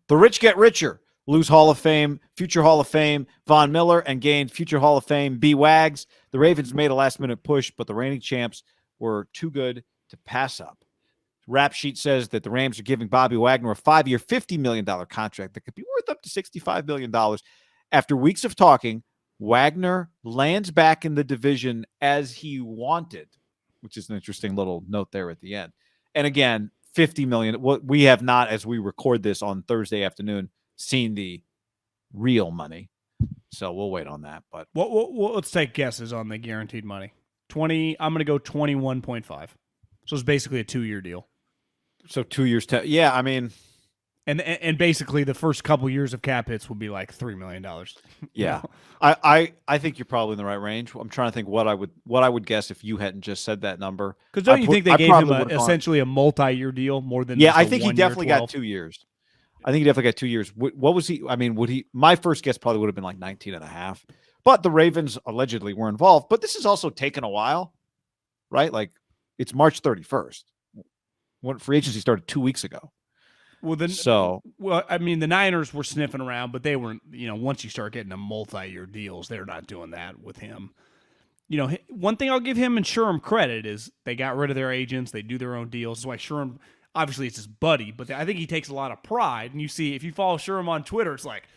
The rich get richer. Lose Hall of Fame, future Hall of Fame, Von Miller, and gained future Hall of Fame, B. Wags. The Ravens made a last-minute push, but the reigning champs were too good to pass up. Rap Sheet says that the Rams are giving Bobby Wagner a 5-year, $50 million contract that could be worth up to $65 million. After weeks of talking, Wagner lands back in the division as he wanted, which is an interesting little note there at the end. And again, $50 million. What we have not, as we record this on Thursday afternoon, seen the real money. So we'll wait on that. But let's take guesses on the guaranteed money. I'm going to go 21.5. So it's basically a 2-year deal. So 2 years. Yeah, I mean. And basically the first couple years of cap hits will be like $3 million. Yeah. I think you're probably in the right range. I'm trying to think what I would guess if you hadn't just said that number. Because don't you think they gave him essentially a multi-year deal more than I think he definitely got 2 years. I think he definitely got 2 years. What was he? I mean, my first guess probably would have been like 19 and a half. But the Ravens allegedly were involved. But this has also taken a while, right? Like it's March 31st. When free agency started 2 weeks ago. I mean, the Niners were sniffing around, but they weren't, once you start getting to multi-year deals, they're not doing that with him. One thing I'll give him and Sherm credit is they got rid of their agents. They do their own deals. That's why Sherm, obviously it's his buddy, but I think he takes a lot of pride. And you see, if you follow Sherm on Twitter, it's like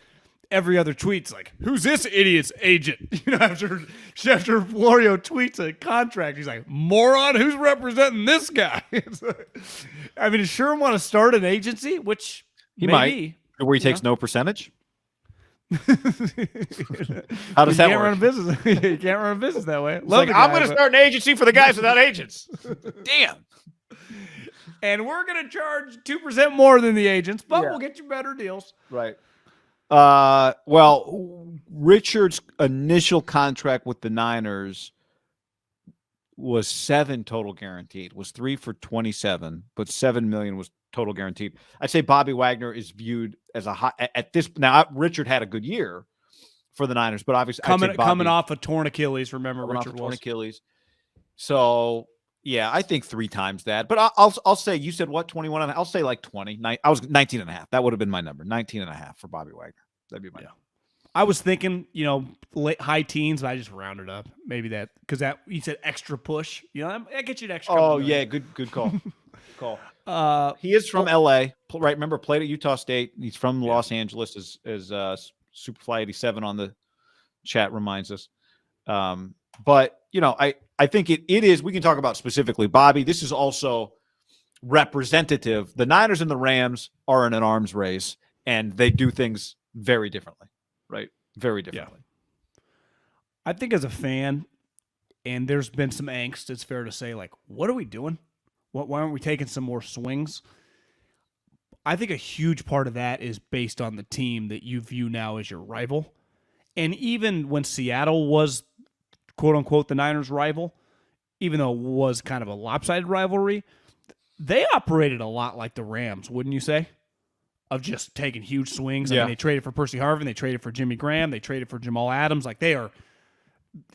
every other tweet's like, who's this idiot's agent? After Florio tweets a contract, he's like, moron, who's representing this guy? I mean, does Sherm want to start an agency? Which he might. Where he takes no percentage? How does that work? You can't run a business that way. I'm going to start an agency for the guys without agents. Damn. And we're going to charge 2% more than the agents, but we'll get you better deals. Right. Well, Richard's initial contract with the Niners was $7 total guaranteed. Was $3 for $27, but $7 million was total guaranteed. I'd say Bobby Wagner is viewed as a high at this. Now, Richard had a good year for the Niners, but obviously coming off a torn Achilles. Remember, Richard torn Achilles. So yeah, I think 3 times that. But I'll say, you said what, 21 and I'll say like 20. I was 19 and a half. That would have been my number. 19 and a half for Bobby Wagner. That'd be my number. I was thinking, late high teens, but I just rounded up. Maybe that because that you said extra push. That gets you an extra. Oh yeah, good call. He is from L.A. Right? Remember, played at Utah State. He's from Los Angeles, as Superfly 87 on the chat reminds us. But I think it is. We can talk about specifically Bobby. This is also representative. The Niners and the Rams are in an arms race, and they do things very differently. Right? Very differently. Yeah. I think as a fan, and there's been some angst, it's fair to say, like, what are we doing? Why aren't we taking some more swings? I think a huge part of that is based on the team that you view now as your rival. And even when Seattle was, quote unquote, the Niners' rival, even though it was kind of a lopsided rivalry, they operated a lot like the Rams, wouldn't you say? Of just taking huge swings. I mean, they traded for Percy Harvin. They traded for Jimmy Graham. They traded for Jamal Adams. Like, they are,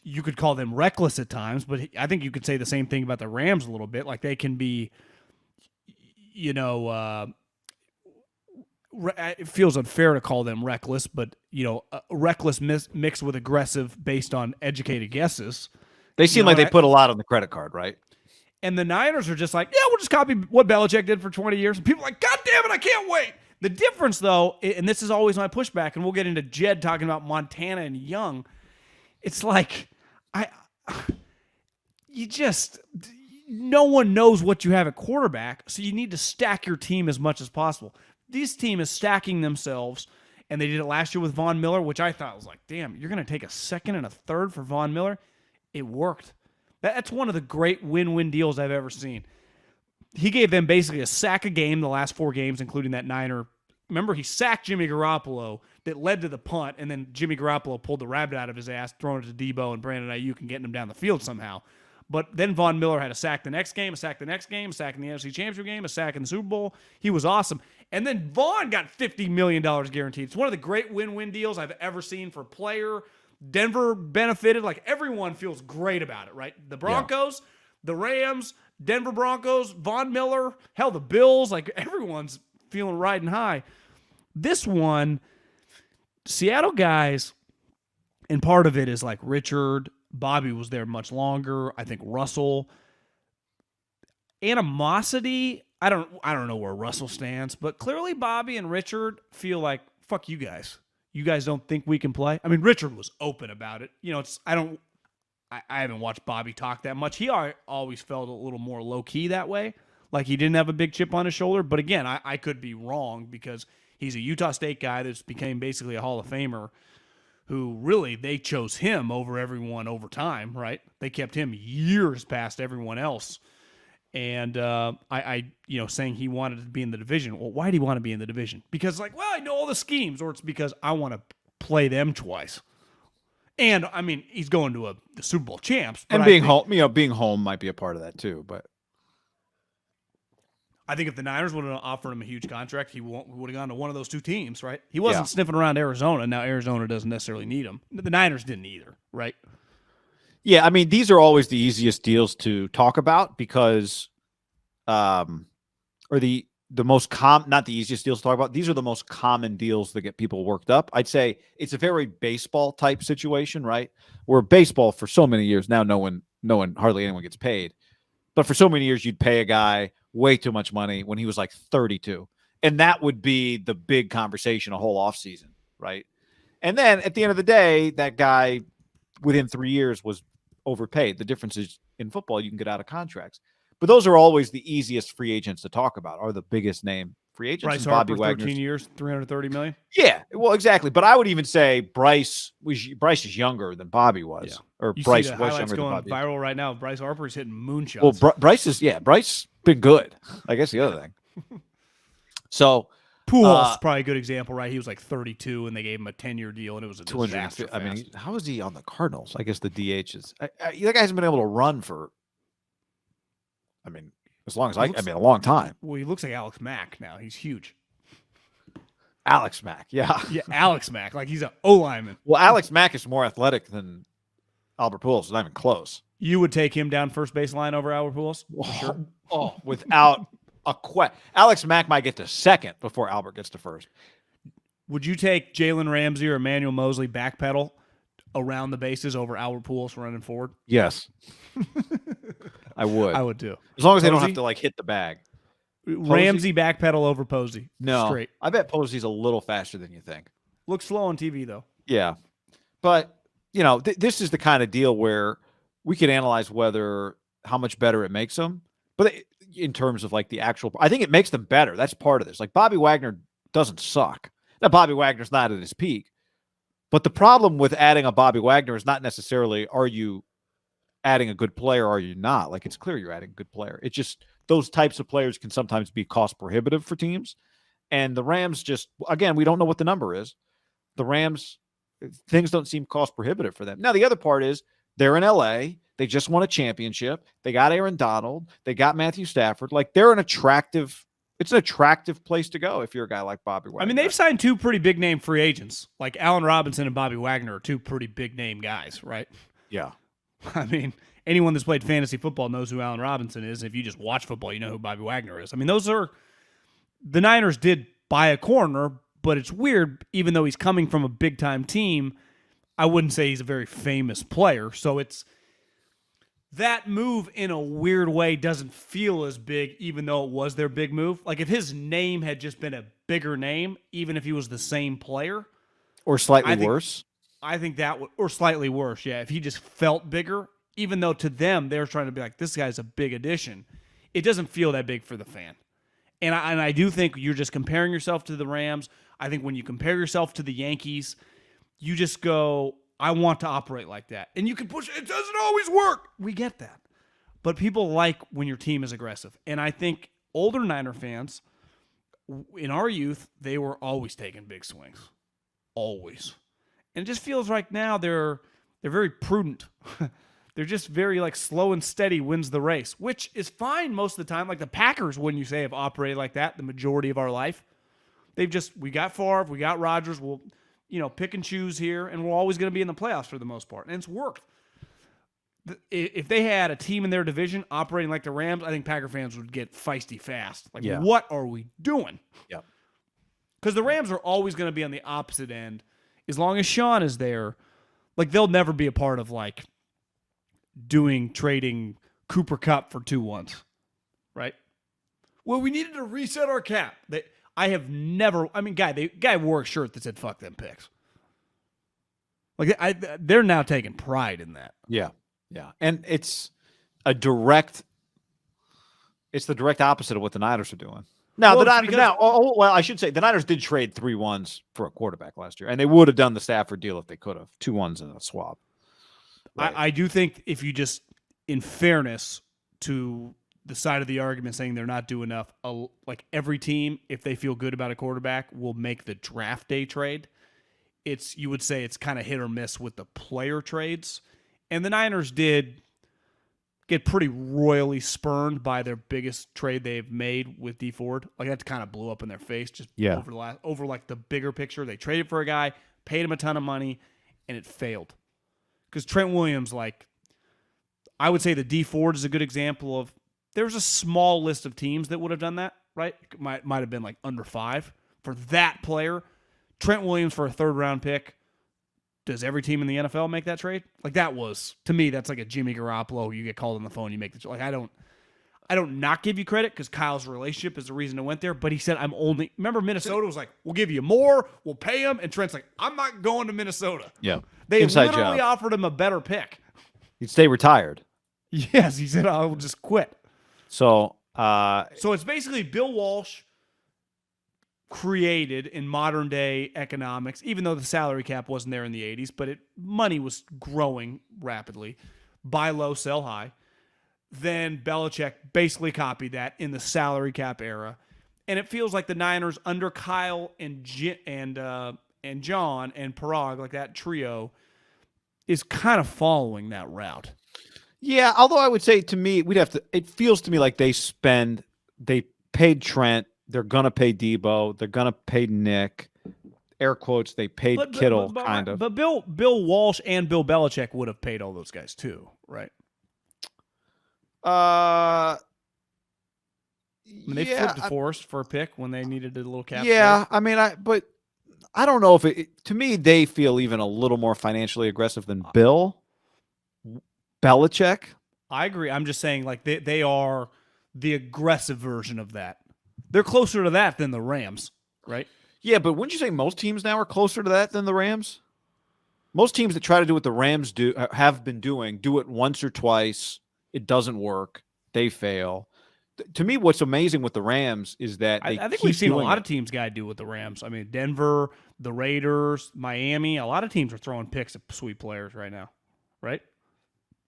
you could call them reckless at times, but I think you could say the same thing about the Rams a little bit. Like, they can be, it feels unfair to call them reckless, but, reckless mixed with aggressive based on educated guesses. They seem like they put a lot on the credit card, right? And the Niners are just like, yeah, we'll just copy what Belichick did for 20 years. And people are like, God damn it, I can't wait. The difference, though, and this is always my pushback, and we'll get into Jed talking about Montana and Young. It's like, no one knows what you have at quarterback, so you need to stack your team as much as possible. This team is stacking themselves, and they did it last year with Von Miller, which I thought was like, damn, you're going to take a second and a third for Von Miller? It worked. That's one of the great win-win deals I've ever seen. He gave them basically a sack a game the last 4 games, including that Niner. Remember, he sacked Jimmy Garoppolo that led to the punt, and then Jimmy Garoppolo pulled the rabbit out of his ass, throwing it to Debo and Brandon Ayuk and getting him down the field somehow. But then Von Miller had a sack the next game, a sack the next game, a sack in the NFC Championship game, a sack in the Super Bowl. He was awesome. And then Vaughn got $50 million guaranteed. It's one of the great win-win deals I've ever seen for a player. Denver benefited. Like, everyone feels great about it, right? The Broncos, the Rams, Denver Broncos, Von Miller, hell, the Bills. Like, everyone's feeling riding high. This one, Seattle guys, and part of it is like Richard, Bobby was there much longer. I think Russell. Animosity, I don't know where Russell stands, but clearly Bobby and Richard feel like, fuck you guys. You guys don't think we can play? I mean, Richard was open about it. I haven't watched Bobby talk that much. He always felt a little more low-key that way, like he didn't have a big chip on his shoulder. But again, I could be wrong because he's a Utah State guy that's became basically a Hall of Famer who really they chose him over everyone over time, right? They kept him years past everyone else. And saying he wanted to be in the division. Well, why did he want to be in the division? Because I know all the schemes, or it's because I want to play them twice. And I mean, he's going to the Super Bowl champs, and being home might be a part of that too. But I think if the Niners would have offered him a huge contract, he would have gone to one of those two teams, right? He wasn't sniffing around Arizona. Now Arizona doesn't necessarily need him. The Niners didn't either, right? Yeah, I mean, these are always the easiest deals to talk about because, or the most not the easiest deals to talk about. These are the most common deals that get people worked up. I'd say it's a very baseball type situation, right? Where baseball for so many years now, hardly anyone gets paid, but for so many years you'd pay a guy way too much money when he was like 32, and that would be the big conversation a whole offseason, right? And then at the end of the day, that guy within 3 years was overpaid. The difference is in football, you can get out of contracts. But those are always the easiest free agents to talk about, are the biggest name free agents. Bryce Bobby Harper, Wagner, 13 years, $330 million. Yeah, well, exactly. But I would even say Bryce is younger than Bobby was, or You Bryce see the was highlights younger than going Bobby. viral right now. Bryce Harper's hitting moonshots. Well, Bryce been good. I guess the other thing. So Pujols probably a good example, right? He was like 32, and they gave him a 10-year deal, and it was a disaster. I mean, how is he on the Cardinals? I guess the DH is. That guy hasn't been able to run for. I mean, as long as a long time. Well, he looks like Alex Mack now. He's huge. Alex Mack, yeah. Yeah, Alex Mack. Like he's an O-lineman. Well, Alex Mack is more athletic than Albert Pujols. It's not even close. You would take him down first baseline over Albert Pujols? Sure. Oh, without a question. Alex Mack might get to second before Albert gets to first. Would you take Jalen Ramsey or Emmanuel Mosley backpedal around the bases over Albert Pujols running forward? Yes. I would. I would too. As long as they don't have to hit the bag. Ramsey backpedal over Posey. No. Straight. I bet Posey's a little faster than you think. Looks slow on TV though. Yeah. But, this is the kind of deal where we could analyze how much better it makes them. But in terms of the actual, I think it makes them better. That's part of this. Bobby Wagner doesn't suck. Now, Bobby Wagner's not at his peak. But the problem with adding a Bobby Wagner is not necessarily, are you adding a good player or are you not? It's clear you're adding a good player. It's just those types of players can sometimes be cost prohibitive for teams. And the Rams again, we don't know what the number is. The Rams, things don't seem cost prohibitive for them. Now, the other part is they're in LA. They just won a championship. They got Aaron Donald. They got Matthew Stafford. It's an attractive place to go if you're a guy like Bobby Wagner. I mean, they've signed two pretty big name free agents. Like Allen Robinson and Bobby Wagner are two pretty big name guys, right? Yeah. I mean, anyone that's played fantasy football knows who Allen Robinson is. If you just watch football, you know who Bobby Wagner is. I mean, the Niners did buy a corner, but it's weird, even though he's coming from a big-time team, I wouldn't say he's a very famous player. So that move in a weird way doesn't feel as big, even though it was their big move. If his name had just been a bigger name, even if he was the same player. Or slightly worse. I think that would, or slightly worse, yeah. If he just felt bigger, even though to them they're trying to be like, this guy's a big addition, it doesn't feel that big for the fan. And I do think you're just comparing yourself to the Rams. I think when you compare yourself to the Yankees, you just go, I want to operate like that. And you can push it. It doesn't always work. We get that. But people like when your team is aggressive. And I think older Niner fans, in our youth, they were always taking big swings. Always. And it just feels like now they're very prudent. They're just very slow and steady wins the race, which is fine most of the time. The Packers, wouldn't you say, have operated like that the majority of our life. We got Favre, we got Rodgers, we'll pick and choose here, and we're always going to be in the playoffs for the most part. And it's worked. If they had a team in their division operating like the Rams, I think Packer fans would get feisty fast. What are we doing? Yeah. Because the Rams are always going to be on the opposite end. As long as Sean is there, like they'll never be a part of like trading Cooper Kupp for 2-1s, right? Well, we needed to reset our cap. Guy wore a shirt that said "fuck them picks." Like they're now taking pride in that. Yeah, and it's the direct opposite of what the Niners are doing. Now the Niners. I should say the Niners did trade 3 1s for a quarterback last year, and they would have done the Stafford deal if they could have 2 1s in a swap. Right. I do think if you just, in fairness to the side of the argument saying they're not doing enough, like every team, if they feel good about a quarterback, will make the draft day trade. You would say it's kind of hit or miss with the player trades, and the Niners did get pretty royally spurned by their biggest trade they've made with D Ford. Like that kind of blew up in their face over like the bigger picture. They traded for a guy, paid him a ton of money, and it failed. Because Trent Williams, like I would say the D Ford is a good example of there's a small list of teams that would have done that, right? It might have been like under 5 for that player. Trent Williams for a 3rd round pick. Does every team in the NFL make that trade? Like that was, to me, that's like a Jimmy Garoppolo. You get called on the phone, you make the trade. Like I don't not give you credit because Kyle's relationship is the reason it went there. But he said, remember Minnesota was like, we'll give you more, we'll pay him. And Trent's like, I'm not going to Minnesota. Yeah. They Inside literally job. offered him a better pick. He'd stay retired. Yes, he said, I will just quit. So it's basically Bill Walsh created in modern day economics, even though the salary cap wasn't there in the 80s, but money was growing rapidly. Buy low, sell high. Then Belichick basically copied that in the salary cap era. And it feels like the Niners under Kyle and John and Parag, like that trio, is kind of following that route. Yeah, although I would say to me, it feels to me like they paid Trent, they're going to pay Debo, they're going to pay Nick, air quotes, they paid Kittle, kind of. But Bill Walsh and Bill Belichick would have paid all those guys too, right? They flipped DeForest for a pick when they needed a little cap. Yeah, space. But I don't know if to me, they feel even a little more financially aggressive than Bill Belichick. I agree. I'm just saying, like, they are the aggressive version of that. They're closer to that than the Rams, right? Yeah, but wouldn't you say most teams now are closer to that than the Rams? Most teams that try to do what the Rams have been doing, do it once or twice. It doesn't work. They fail. To me, what's amazing with the Rams is that I think we've seen a lot of teams do with the Rams. I mean, Denver, the Raiders, Miami, a lot of teams are throwing picks at sweet players right now, right?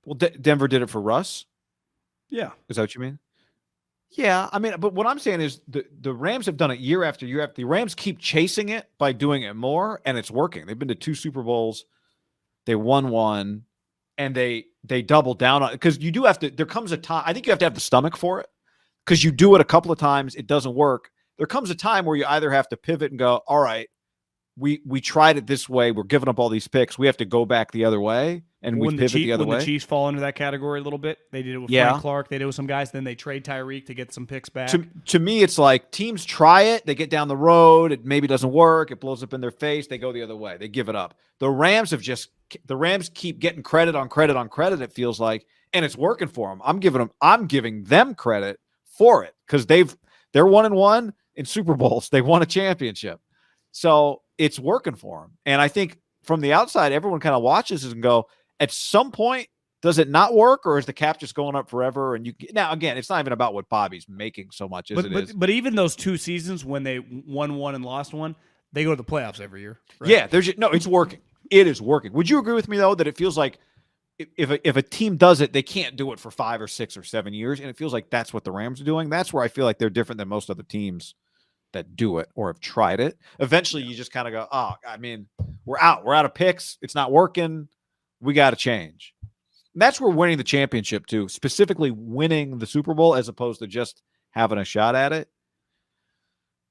Well, Denver did it for Russ. Yeah. Is that what you mean? Yeah, but what I'm saying is the Rams have done it year after year. The Rams keep chasing it by doing it more, and it's working. They've been to 2 Super Bowls. They won 1, and they double down on it. Because you do have to – there comes a time – I think you have to have the stomach for it. Because you do it a couple of times, it doesn't work. There comes a time where you either have to pivot and go, all right, we tried it this way. We're giving up all these picks. We have to go back the other way, and we pivot the other way. When the Chiefs fall into that category a little bit, they did it with Frank Clark. They did it with some guys. Then they trade Tyreek to get some picks back. To me, it's like teams try it. They get down the road. It maybe doesn't work. It blows up in their face. They go the other way. They give it up. The Rams keep getting credit on credit on credit, it feels like, and it's working for them. I'm giving them credit for it because they're 1-1 in Super Bowls. They won a championship. So it's working for them. And I think from the outside, everyone kind of watches this and go, at some point, does it not work, or is the cap just going up forever? And now, again, it's not even about what Bobby's making so much as it is. But even those 2 seasons when they won 1 and lost 1, they go to the playoffs every year. Right? Yeah, it's working. It is working. Would you agree with me, though, that it feels like if a team does it, they can't do it for 5 or 6 or 7 years, and it feels like that's what the Rams are doing? That's where I feel like they're different than most other teams that do it or have tried it. Eventually, you just kind of go, we're out. We're out of picks. It's not working. We got to change. And that's where winning the championship, too, specifically winning the Super Bowl as opposed to just having a shot at it,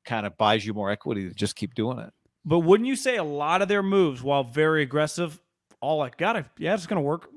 kind of buys you more equity to just keep doing it. But wouldn't you say a lot of their moves, while very aggressive, all like, it's going to work?